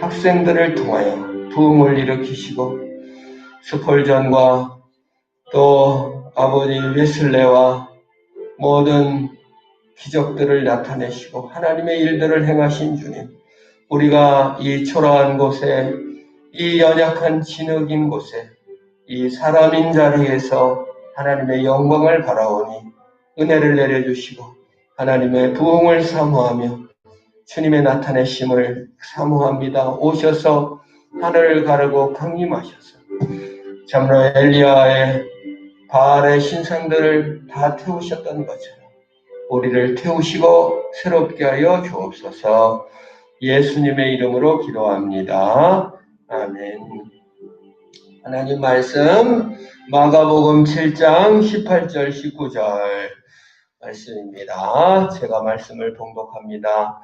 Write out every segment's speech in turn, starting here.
학생들을 통하여 부흥을 일으키시고 스펄전과 또 아버지 웨슬레와 모든 기적들을 나타내시고 하나님의 일들을 행하신 주님, 우리가 이 초라한 곳에, 이 연약한 진흙인 곳에, 이 사람인 자리에서 하나님의 영광을 바라오니 은혜를 내려주시고 하나님의 부흥을 사모하며 주님의 나타내심을 사모합니다. 오셔서 하늘을 가르고 강림하셔서 참으로 엘리야의 바알의 신상들을 다 태우셨던 것처럼 우리를 태우시고 새롭게 하여 주옵소서. 예수님의 이름으로 기도합니다. 아멘. 하나님 말씀 마가복음 7장 18절 19절 말씀입니다. 제가 말씀을 봉독합니다.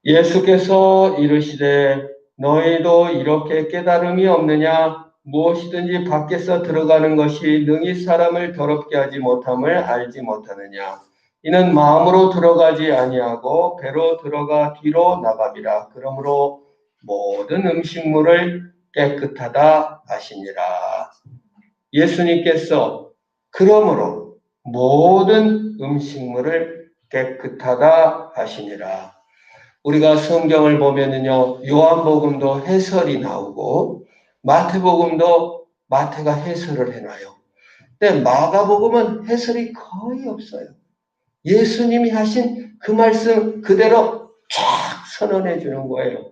예수께서 이르시되 너희도 이렇게 깨달음이 없느냐? 무엇이든지 밖에서 들어가는 것이 능히 사람을 더럽게 하지 못함을 알지 못하느냐? 이는 마음으로 들어가지 아니하고 배로 들어가 뒤로 나갑니다. 그러므로 모든 음식물을 깨끗하다 하시니라. 예수님께서 그러므로 모든 음식물을 깨끗하다 하시니라. 우리가 성경을 보면은요, 요한복음도 해설이 나오고 마태복음도 마태가 해설을 해놔요. 근데 마가복음은 해설이 거의 없어요. 예수님이 하신 그 말씀 그대로 쫙 선언해 주는 거예요.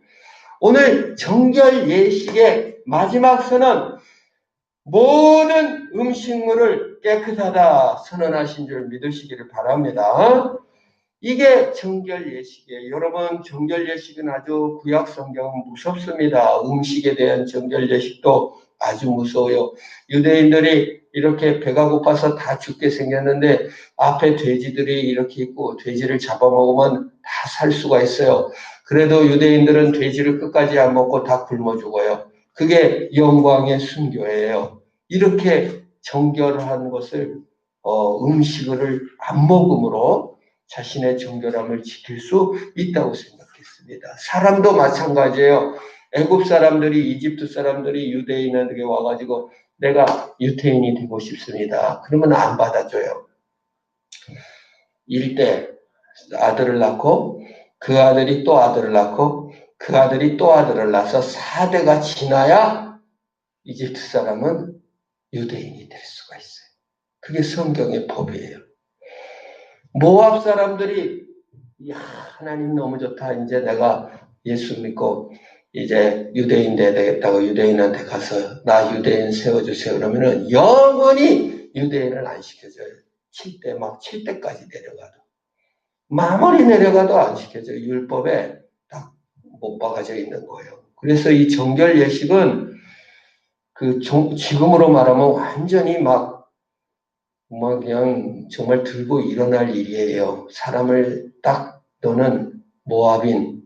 오늘 정결 예식의 마지막 선언, 모든 음식물을 깨끗하다 선언하신 줄 믿으시기를 바랍니다. 이게 정결 예식이에요. 여러분, 정결 예식은 아주 구약 성경은 무섭습니다. 음식에 대한 정결 예식도 아주 무서워요. 유대인들이 이렇게 배가 고파서 다 죽게 생겼는데 앞에 돼지들이 이렇게 있고 돼지를 잡아먹으면 다 살 수가 있어요. 그래도 유대인들은 돼지를 끝까지 안 먹고 다 굶어 죽어요. 그게 영광의 순교예요. 이렇게 정결한 것을 음식을 안 먹음으로 자신의 정결함을 지킬 수 있다고 생각했습니다. 사람도 마찬가지예요. 애굽 사람들이, 이집트 사람들이 유대인에게 와가지고 내가 유태인이 되고 싶습니다. 그러면 안 받아줘요. 일대 아들을 낳고 그 아들이 또 아들을 낳고 그 아들이 또 아들을 낳아서 4대가 지나야 이집트 사람은 유대인이 될 수가 있어요. 그게 성경의 법이에요. 모압 사람들이 야, 하나님 너무 좋다. 이제 내가 예수 믿고 이제 유대인 돼야 되겠다고 유대인한테 가서 나 유대인 세워주세요. 그러면은 영원히 유대인을 안 시켜줘요. 7대까지 내려가도. 마무리 내려가도 안 시켜줘요. 율법에 딱 못 박아져 있는 거예요. 그래서 이 정결 예식은 지금으로 말하면 완전히 막 그냥 정말 들고 일어날 일이에요. 사람을 딱 너는 모압인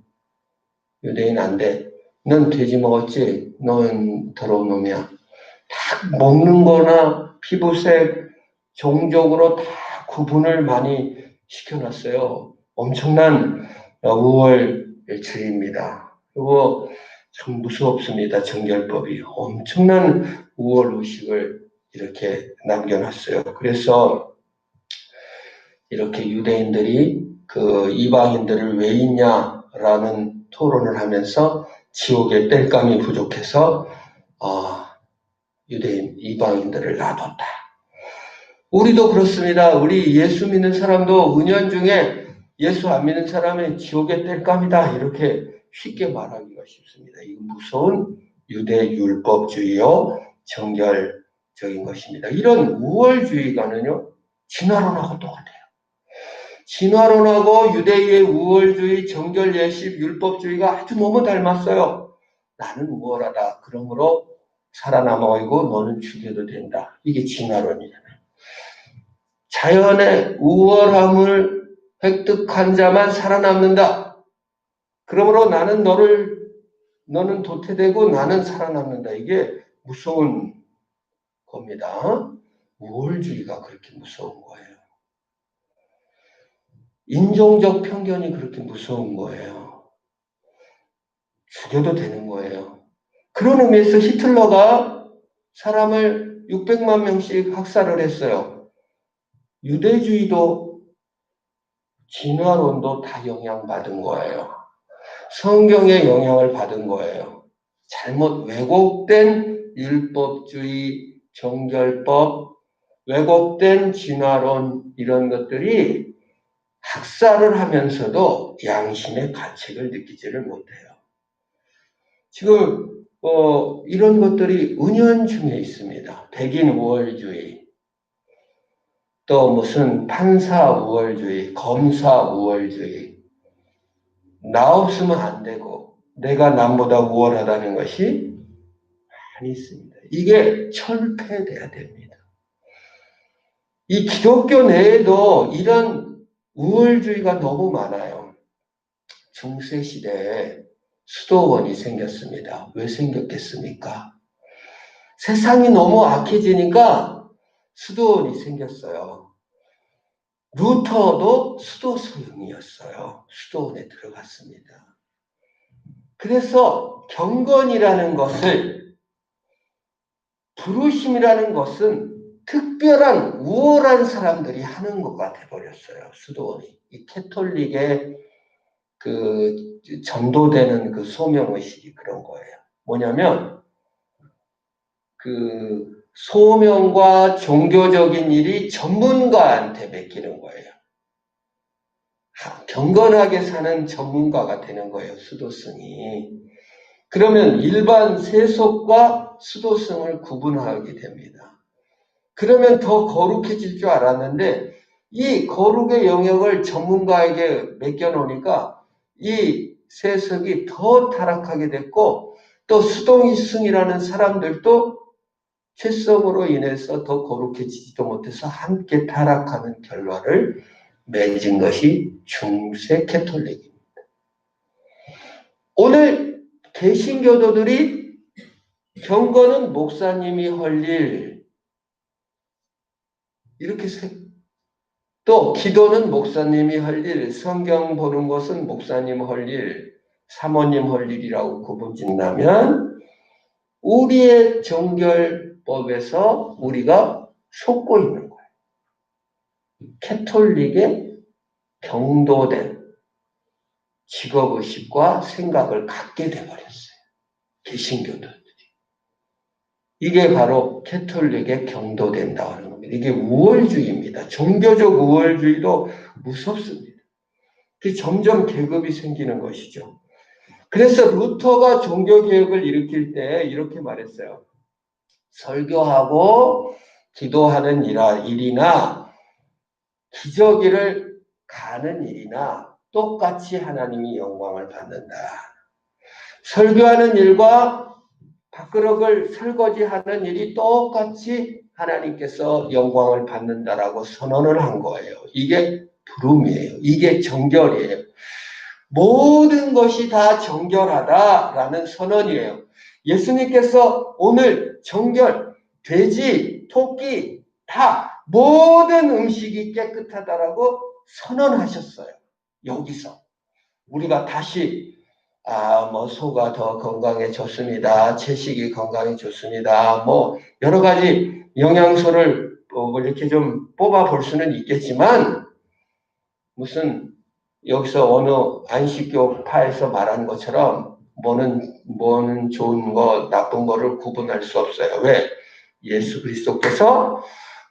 유대인 안 돼. 넌 돼지 먹었지? 넌 더러운 놈이야. 다 먹는 거나 피부색, 종족으로 다 구분을 많이 시켜놨어요. 엄청난 우월주의입니다. 그리고 참 무섭습니다. 정결법이. 엄청난 우월 의식을 이렇게 남겨놨어요. 그래서 이렇게 유대인들이 그 이방인들을 왜 있냐라는 토론을 하면서 지옥의 땔감이 부족해서 유대인 이방인들을 놔뒀다. 우리도 그렇습니다. 우리 예수 믿는 사람도 은연중에 예수 안 믿는 사람의 지옥의 땔감이다 이렇게 쉽게 말하기가 쉽습니다. 이 무서운 유대 율법주의요 정결적인 것입니다. 이런 우월주의가는요 진화론하고 똑같아요. 진화론하고 유대의 우월주의, 정결 예식, 율법주의가 아주 너무 닮았어요. 나는 우월하다. 그러므로 살아남아있고 너는 죽여도 된다. 이게 진화론이잖아요. 자연의 우월함을 획득한 자만 살아남는다. 그러므로 너는 도태되고 나는 살아남는다. 이게 무서운 겁니다. 우월주의가 그렇게 무서운 거예요. 인종적 편견이 그렇게 무서운 거예요. 죽여도 되는 거예요. 그런 의미에서 히틀러가 사람을 600만 명씩 학살을 했어요. 유대주의도 진화론도 다 영향받은 거예요. 성경의 영향을 받은 거예요. 잘못 왜곡된 율법주의, 정결법, 왜곡된 진화론 이런 것들이 학살을 하면서도 양심의 가책을 느끼지를 못해요. 지금 이런 것들이 은연중에 있습니다. 백인 우월주의, 또 무슨 판사 우월주의, 검사 우월주의, 나 없으면 안 되고 내가 남보다 우월하다는 것이 많이 있습니다. 이게 철폐돼야 됩니다. 이 기독교 내에도 이런 우월주의가 너무 많아요. 중세시대에 수도원이 생겼습니다. 왜 생겼겠습니까? 세상이 너무 악해지니까 수도원이 생겼어요. 루터도 수도소용이었어요. 수도원에 들어갔습니다. 그래서 경건이라는 것을, 부르심이라는 것은 특별한 우월한 사람들이 하는 것 같아 버렸어요. 수도원이. 이 캐톨릭의 그 전도되는 그 소명의식이 그런 거예요. 뭐냐면 그 소명과 종교적인 일이 전문가한테 맡기는 거예요. 경건하게 사는 전문가가 되는 거예요. 수도승이. 그러면 일반 세속과 수도승을 구분하게 됩니다. 그러면 더 거룩해질 줄 알았는데 이 거룩의 영역을 전문가에게 맡겨놓으니까 이 세속이 더 타락하게 됐고, 또 수도승이라는 사람들도 죄성으로 인해서 더 거룩해지지도 못해서 함께 타락하는 결과를 맺은 것이 중세 캐톨릭입니다. 오늘 개신교도들이 경건은 목사님이 할 일, 이렇게 또 기도는 목사님이 할 일, 성경 보는 것은 목사님 할 일, 사모님 할 일이라고 구분짓는다면 우리의 정결법에서 우리가 속고 있는 거예요. 캐톨릭의 경도된 직업의식과 생각을 갖게 돼버렸어요. 개신교도들이. 이게 바로 캐톨릭의 경도된다고 하는 겁니다. 이게 우월주의입니다. 종교적 우월주의도 무섭습니다. 점점 계급이 생기는 것이죠. 그래서 루터가 종교개혁을 일으킬 때 이렇게 말했어요. 설교하고 기도하는 일이나 기저귀를 가는 일이나 똑같이 하나님이 영광을 받는다. 설교하는 일과 밥그릇을 설거지하는 일이 똑같이 하나님께서 영광을 받는다라고 선언을 한 거예요. 이게 부름이에요. 이게 정결이에요. 모든 것이 다 정결하다라는 선언이에요. 예수님께서 오늘 정결, 돼지, 토끼 다 모든 음식이 깨끗하다라고 선언하셨어요. 여기서 우리가 다시 소가 더 건강에 좋습니다. 채식이 건강에 좋습니다. 여러 가지 영양소를 이렇게 좀 뽑아 볼 수는 있겠지만, 무슨 여기서 어느 안식교파에서 말한 것처럼 뭐는 좋은 거, 나쁜 거를 구분할 수 없어요. 왜? 예수 그리스도께서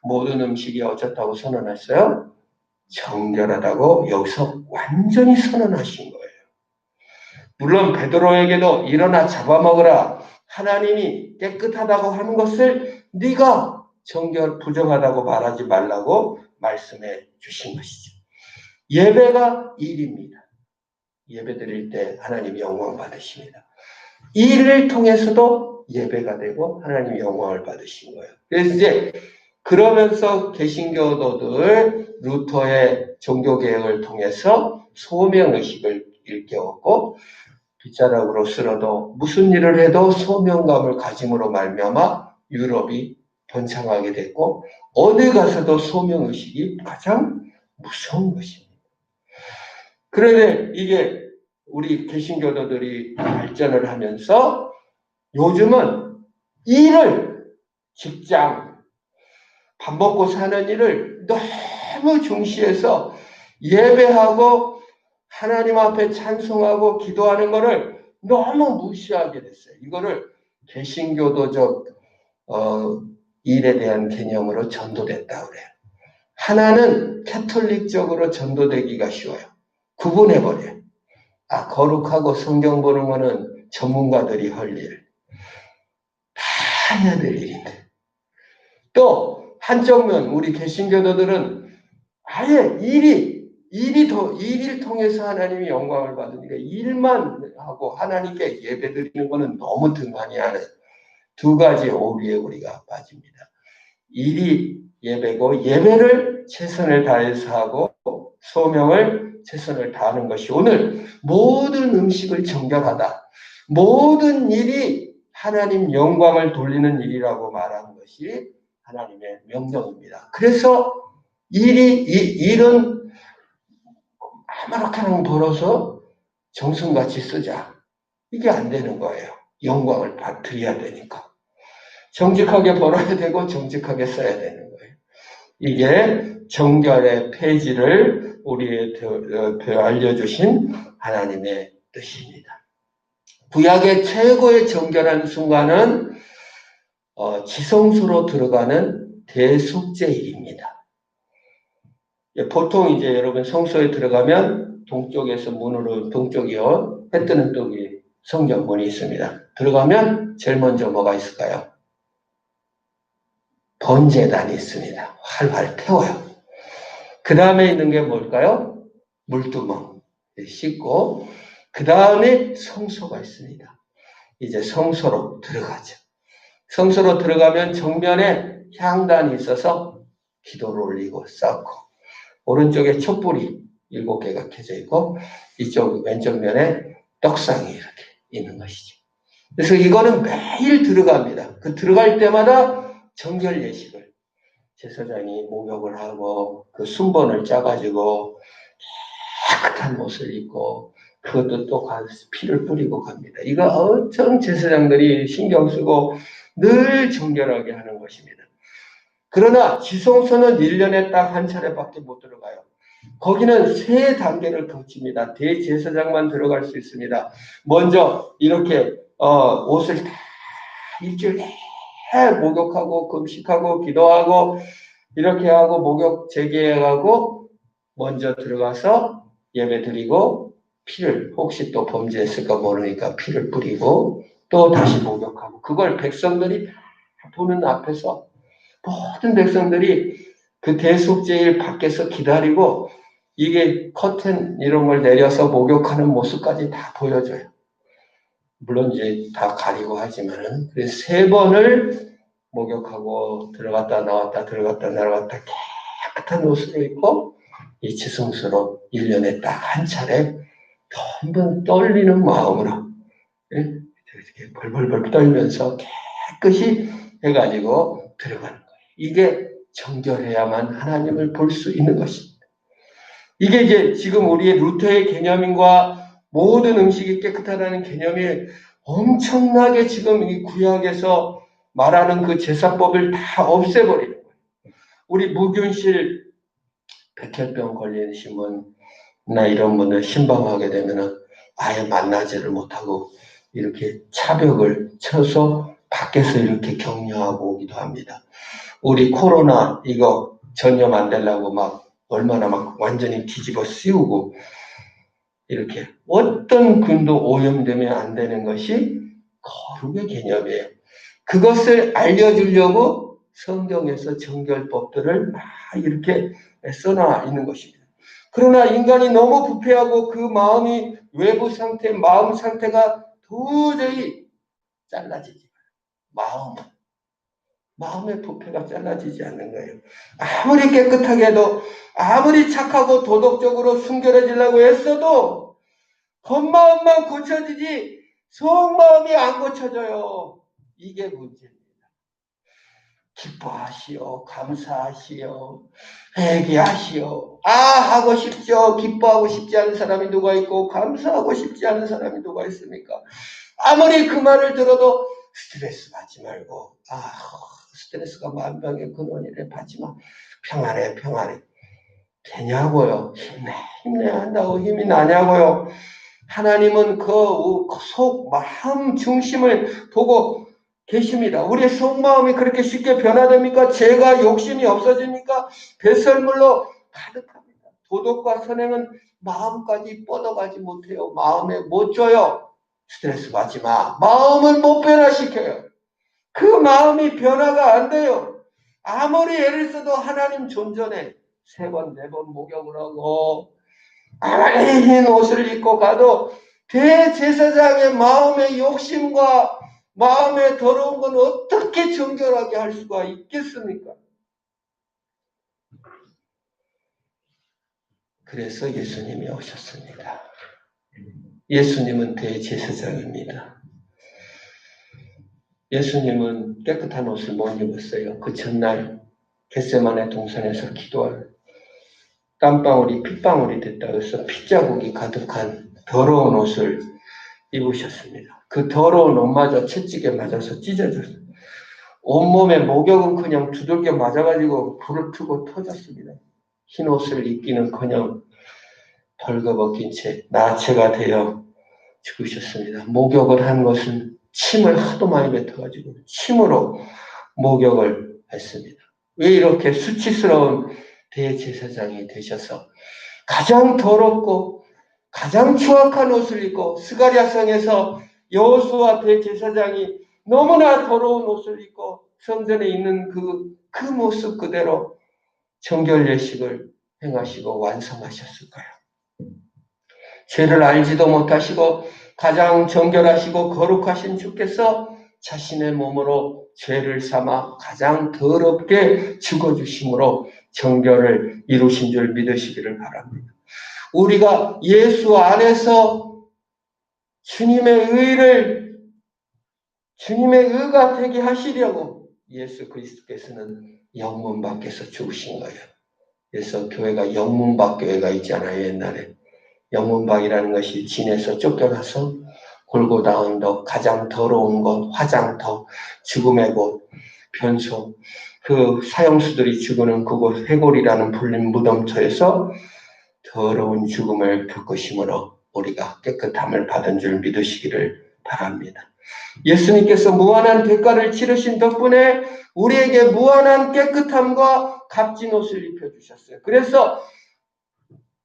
모든 음식이 어쩌다고 선언했어요? 정결하다고 여기서 완전히 선언하신 거예요. 물론 베드로에게도 일어나 잡아먹으라, 하나님이 깨끗하다고 하는 것을 네가 정결 부정하다고 말하지 말라고 말씀해 주신 것이죠. 예배가 일입니다. 예배 드릴 때 하나님이 영광 받으십니다. 이 일을 통해서도 예배가 되고 하나님이 영광을 받으신 거예요. 그래서 이제 그러면서 개신교도들 루터의 종교개혁을 통해서 소명의식을 일깨웠고, 빗자락으로 쓸어도 무슨 일을 해도 소명감을 가짐으로 말미암아 유럽이 번창하게 됐고, 어디 가서도 소명의식이 가장 무서운 것입니다. 그런데 이게 우리 개신교도들이 발전을 하면서 요즘은 일을, 직장, 밥 먹고 사는 일을 너무 중시해서 예배하고 하나님 앞에 찬송하고 기도하는 것을 너무 무시하게 됐어요. 이거를 개신교도적 일에 대한 개념으로 전도됐다고 그래요. 하나는 캐톨릭적으로 전도되기가 쉬워요. 구분해버려요. 거룩하고 성경 보는 거는 전문가들이 할 일. 다 해야 될 일인데. 또 한쪽면 우리 개신교도들은 아예 일을 통해서 하나님이 영광을 받으니까 일만 하고 하나님께 예배드리는 거는 너무 등한히 하는 두 가지 오류에 우리가 빠집니다. 일이 예배고 예배를 최선을 다해서 하고 소명을 최선을 다하는 것이 오늘 모든 음식을 정결하다. 모든 일이 하나님 영광을 돌리는 일이라고 말하는 것이 하나님의 명령입니다. 그래서 일은 아무렇게나 벌어서 정성같이 쓰자. 이게 안 되는 거예요. 영광을 드려야 되니까. 정직하게 벌어야 되고 정직하게 써야 되는 거예요. 이게 정결의 폐지를 우리에게 알려주신 하나님의 뜻입니다. 구약의 최고의 정결한 순간은 지성소로 들어가는 대속죄일입니다. 보통 이제 여러분 성소에 들어가면 동쪽에서 문으로 동쪽이요 해 뜨는 쪽이 성전문이 있습니다. 들어가면 제일 먼저 뭐가 있을까요? 번제단이 있습니다. 활활 태워요. 그 다음에 있는 게 뭘까요? 물두멍 씻고 그 다음에 성소가 있습니다. 이제 성소로 들어가죠. 성소로 들어가면 정면에 향단이 있어서 기도를 올리고 쌓고 오른쪽에 촛불이 7개가 켜져 있고 이쪽 왼쪽 면에 떡상이 이렇게 있는 것이죠. 그래서 이거는 매일 들어갑니다. 그 들어갈 때마다 정결 예식을 제사장이 목욕을 하고 그 순번을 짜가지고 깨끗한 옷을 입고 그것도 또 가서 피를 뿌리고 갑니다. 이거 엄청 제사장들이 신경 쓰고 늘 정결하게 하는 것입니다. 그러나 지성소는 1년에 딱 한 차례밖에 못 들어가요. 거기는 3단계를 거칩니다. 대제사장만 들어갈 수 있습니다. 먼저 이렇게 옷을 다 일주일 목욕하고 금식하고 기도하고 이렇게 하고 목욕 재개하고 먼저 들어가서 예배 드리고 피를 혹시 또 범죄했을까 모르니까 피를 뿌리고 또 다시 목욕하고 그걸 백성들이 다 보는 앞에서 모든 백성들이 그 대속죄일 밖에서 기다리고 이게 커튼 이런 걸 내려서 목욕하는 모습까지 다 보여줘요. 물론 이제 다 가리고 하지만은 그래서 3번을 목욕하고 들어갔다 나왔다 들어갔다 나왔다 깨끗한 옷으로 입고 이 지성소로 1년에 딱 한 차례 한번 떨리는 마음으로 이렇게 벌벌벌 떨면서 깨끗이 해가지고 들어가는 거예요. 이게 정결해야만 하나님을 볼 수 있는 것입니다. 이게 이제 지금 우리의 루터의 개념인과 모든 음식이 깨끗하다는 개념이 엄청나게 지금 이 구약에서 말하는 그 제사법을 다 없애버리는 거예요. 우리 무균실 백혈병 걸리신 분이나 이런 분들 신방하게 되면은 아예 만나지를 못하고 이렇게 차벽을 쳐서 밖에서 이렇게 격려하고 오기도 합니다. 우리 코로나 이거 전염 안 되려고 막 얼마나 막 완전히 뒤집어 씌우고 이렇게 어떤 근도 오염되면 안 되는 것이 거룩의 개념이에요. 그것을 알려주려고 성경에서 정결법들을 막 이렇게 써놔 있는 것입니다. 그러나 인간이 너무 부패하고 그 마음이 외부 상태, 마음 상태가 도저히 잘라지지 마음의 부패가 잘라지지 않는 거예요. 아무리 깨끗하게 해도 아무리 착하고 도덕적으로 순결해지려고 했어도 겉마음만 고쳐지지 속마음이 안 고쳐져요. 이게 문제입니다. 기뻐하시오, 감사하시오, 회개하시오. 하고 싶죠. 기뻐하고 싶지 않은 사람이 누가 있고 감사하고 싶지 않은 사람이 누가 있습니까? 아무리 그 말을 들어도 스트레스 받지 말고 스트레스가 만병의 근원이래. 받지 마. 평안해. 되냐고요. 힘내야 한다고 힘이 나냐고요. 하나님은 그 속 마음 중심을 보고 계십니다. 우리의 속마음이 그렇게 쉽게 변화됩니까? 죄가 욕심이 없어집니까? 배설물로 가득합니다. 도덕과 선행은 마음까지 뻗어가지 못해요. 마음에 못 줘요. 스트레스 받지 마. 마음을 못 변화시켜요. 그 마음이 변화가 안 돼요. 아무리 애를 써도 하나님 존전에 3번, 4번 목욕을 하고 아무리 흰 옷을 입고 가도 대제사장의 마음의 욕심과 마음에 더러운 건 어떻게 정결하게 할 수가 있겠습니까? 그래서 예수님이 오셨습니다. 예수님은 대제사장입니다. 예수님은 깨끗한 옷을 못 입었어요. 그 전날 겟세마네 동산에서 기도할 땀방울이 핏방울이 됐다고 해서 핏자국이 가득한 더러운 옷을 입으셨습니다. 그 더러운 옷마저 채찍에 맞아서 찢어졌어요. 온몸에 목욕은 그냥 두들겨 맞아가지고 불을 켜고 터졌습니다. 흰 옷을 입기는커녕 벌거벗긴 채 나체가 되어 죽으셨습니다. 목욕을 한 것은 침을 하도 많이 뱉어가지고 침으로 목욕을 했습니다. 왜 이렇게 수치스러운 대제사장이 되셔서 가장 더럽고 가장 추악한 옷을 입고 스가랴성에서 여호수아 대제사장이 너무나 더러운 옷을 입고 성전에 있는 그 모습 그대로 정결 예식을 행하시고 완성하셨을까요? 죄를 알지도 못하시고 가장 정결하시고 거룩하신 주께서 자신의 몸으로 죄를 삼아 가장 더럽게 죽어주심으로 정결을 이루신 줄 믿으시기를 바랍니다. 우리가 예수 안에서 주님의 의가 되게 하시려고 예수 그리스도께서는 영문 밖에서 죽으신 거예요. 그래서 교회가 영문 밖 교회가 있잖아요. 옛날에 영문박이라는 것이 진에서 쫓겨나서 골고다 언덕, 가장 더러운 곳, 화장터, 죽음의 곳, 변소, 그 사형수들이 죽는 그곳 회골이라는 불린 무덤터에서 더러운 죽음을 겪으심으로 우리가 깨끗함을 받은 줄 믿으시기를 바랍니다. 예수님께서 무한한 대가를 치르신 덕분에 우리에게 무한한 깨끗함과 값진 옷을 입혀주셨어요. 그래서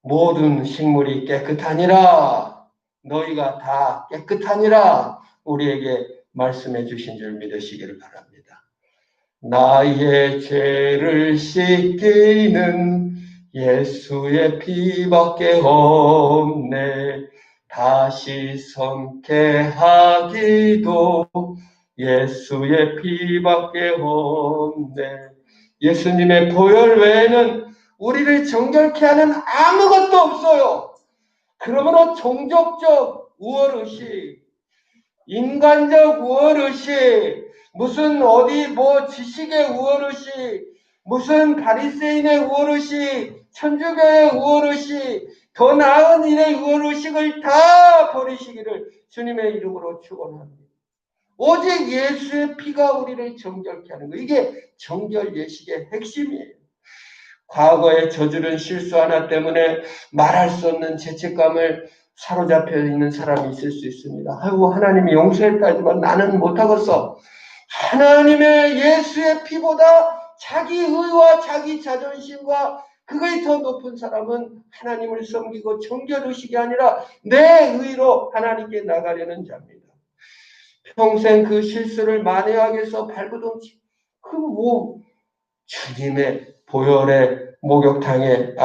모든 식물이 깨끗하니라 너희가 다 깨끗하니라 우리에게 말씀해 주신 줄 믿으시기를 바랍니다. 나의 죄를 씻기는 예수의 피밖에 없네. 다시 성케하기도 예수의 피밖에 없네. 예수님의 보혈 외에는 우리를 정결케 하는 아무것도 없어요. 그러므로 종족적 우월의식, 인간적 우월의식, 무슨 어디 지식의 우월의식, 무슨 바리새인의 우월의식, 천주교의 우월의식, 더 나은 일의 우월의식을 다 버리시기를 주님의 이름으로 축원합니다. 오직 예수의 피가 우리를 정결케 하는 거, 이게 정결 예식의 핵심이에요. 과거의 저지른 실수 하나 때문에 말할 수 없는 죄책감을 사로잡혀 있는 사람이 있을 수 있습니다. 아이고 하나님이 용서했다지만 나는 못하겠어. 하나님의 예수의 피보다 자기 의와 자기 자존심과 그것이 더 높은 사람은 하나님을 섬기고 정결의식이 아니라 내 의로 하나님께 나가려는 자입니다. 평생 그 실수를 만회하기 위해서 발버둥치 주님의 보혈의 목욕탕에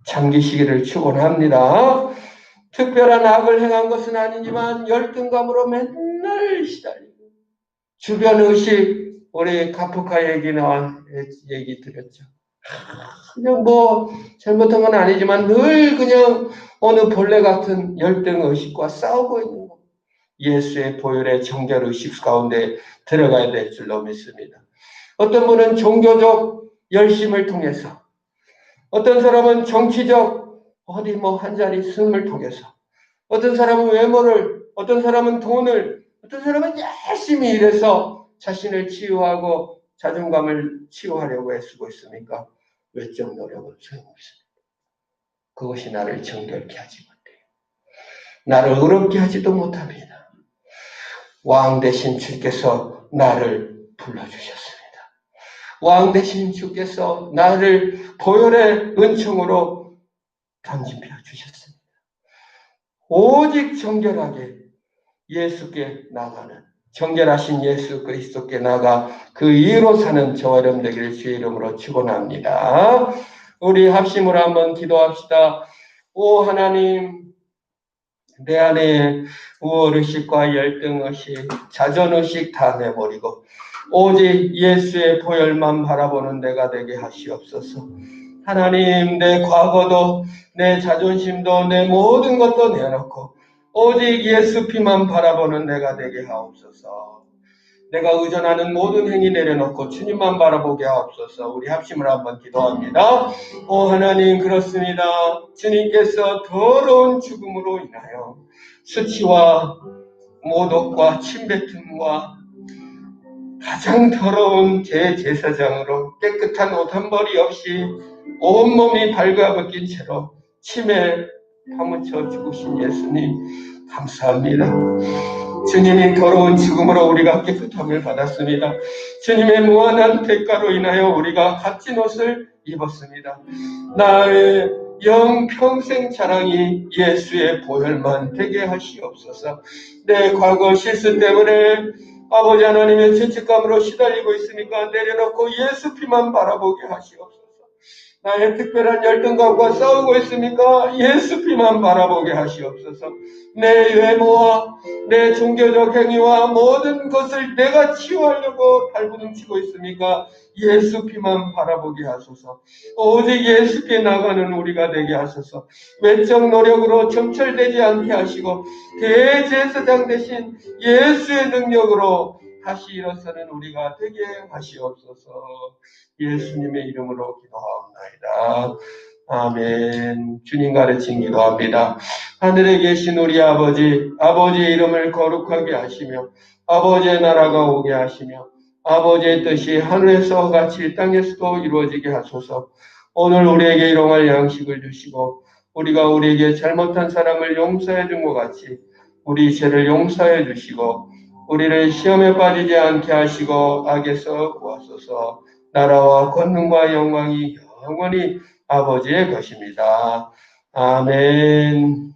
잠기시기를 축원합니다. 특별한 악을 행한 것은 아니지만 열등감으로 맨날 시달리고 주변 의식 우리 카프카 얘기 들었죠. 그냥 잘못한 건 아니지만 늘 그냥 어느 벌레 같은 열등 의식과 싸우고 있는 거. 예수의 보혈의 정결 의식 가운데 들어가야 될 줄로 믿습니다. 어떤 분은 종교적 열심을 통해서, 어떤 사람은 정치적 어디 뭐 한 자리 승을 통해서, 어떤 사람은 외모를, 어떤 사람은 돈을, 어떤 사람은 열심히 일해서 자신을 치유하고 자존감을 치유하려고 애쓰고 있으니까 외적 노력은 소용없습니다. 그것이 나를 정결케 하지 못해요. 나를 의롭게 하지도 못합니다. 왕 대신 주께서 나를 불러주셨습니다. 왕 대신 주께서 나를 보혈의 은총으로 던짐표 주셨습니다. 오직 정결하게 예수께 나가는, 정결하신 예수 그리스도께 나가 그 이유로 사는 저와 여러분 되기를 주의 이름으로 축원합니다. 우리 합심으로 한번 기도합시다. 오 하나님, 내 안에 우월의식과 열등의식, 자존의식 다 내버리고 오직 예수의 보혈만 바라보는 내가 되게 하시옵소서. 하나님, 내 과거도 내 자존심도 내 모든 것도 내놓고 오직 예수 피만 바라보는 내가 되게 하옵소서. 내가 의존하는 모든 행위 내려놓고 주님만 바라보게 하옵소서. 우리 합심을 한번 기도합니다. 오 하나님, 그렇습니다. 주님께서 더러운 죽음으로 인하여 수치와 모독과 침뱉음과 가장 더러운 제 제사장으로 깨끗한 옷 한 벌이 없이 온몸이 발가벗긴 채로 침에 파묻혀 죽으신 예수님 감사합니다. 주님이 더러운 죽음으로 우리가 깨끗함을 받았습니다. 주님의 무한한 대가로 인하여 우리가 값진 옷을 입었습니다. 나의 영평생 자랑이 예수의 보혈만 되게 하시옵소서. 내 과거 실수 때문에 아버지 하나님의 죄책감으로 시달리고 있으니까 내려놓고 예수 피만 바라보게 하시옵소서. 나의 특별한 열등감과 싸우고 있으니까 예수 피만 바라보게 하시옵소서. 내 외모와 내 종교적 행위와 모든 것을 내가 치유하려고 발부둥치고 있으니까 예수 피만 바라보게 하소서. 오직 예수 피에 나가는 우리가 되게 하소서. 외적 노력으로 점철되지 않게 하시고 대제사장 대신 예수의 능력으로 다시 일어서는 우리가 되게 하시옵소서. 예수님의 이름으로 기도하옵나이다. 아멘. 주님 가르친 기도합니다. 하늘에 계신 우리 아버지, 아버지의 이름을 거룩하게 하시며 아버지의 나라가 오게 하시며 아버지의 뜻이 하늘에서 같이 땅에서도 이루어지게 하소서. 오늘 우리에게 일용할 양식을 주시고 우리가 우리에게 잘못한 사람을 용서해 준 것 같이 우리 죄를 용서해 주시고 우리를 시험에 빠지지 않게 하시고 악에서 구하소서. 나라와 권능과 영광이 영원히 아버지의 것입니다. 아멘.